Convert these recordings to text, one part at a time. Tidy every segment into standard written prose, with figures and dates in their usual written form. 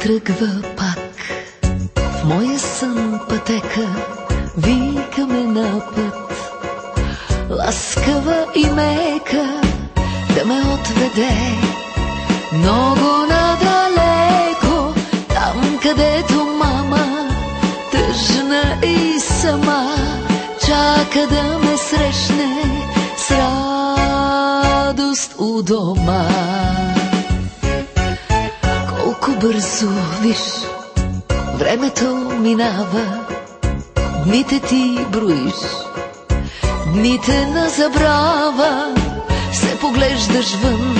тръгва пак в моя сън пътека, вика ме на път, ласкава и мека да ме отведе много надалеко, там където мама, тъжна и сама, чака да ме срещне с радост у дома. Колко бързо, виж, времето минава, дните ти броиш, дните на забрава, се поглеждаш вън,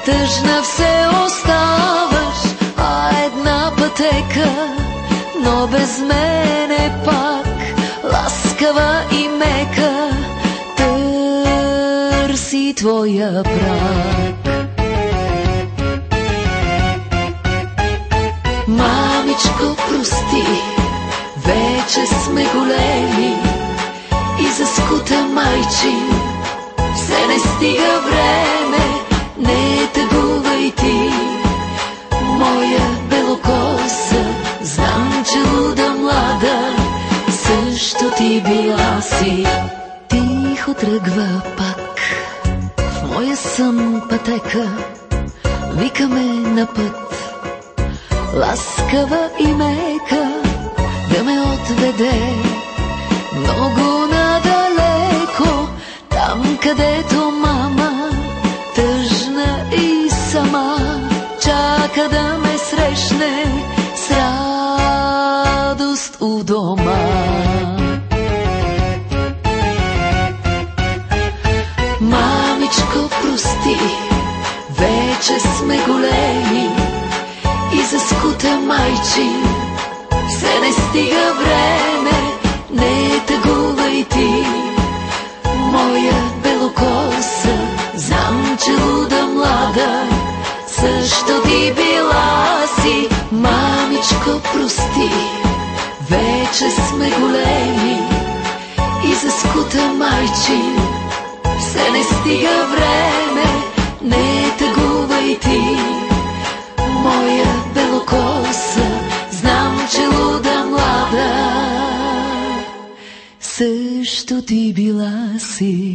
тъжна все оставаш, а една пътека, но без мене пак, ласкава и мека, търси твоя брак. Мамичко, прости, вече сме големи и за скута майчин все не стига време, не тъгувай ти, моя белокоса, знам, че луда млада също ти била си. Тихо тръгва пак в моя сън пътека, викаме на път, ласкава и мека да ме отведе много надалеко, там където мама, тъжна и сама, чака да ме срещне с радост у дома. Мамичко, прости, вече сме големи и за скута майчин все не стига време, не тъгувай ти, моя белокоса, знам, че луда млада също ти била си. Мамичко, прости, вече сме големи и за скута майчин все не стига време, не тъгувай ти, моя белокоса, знам, че луда млада също ти била си.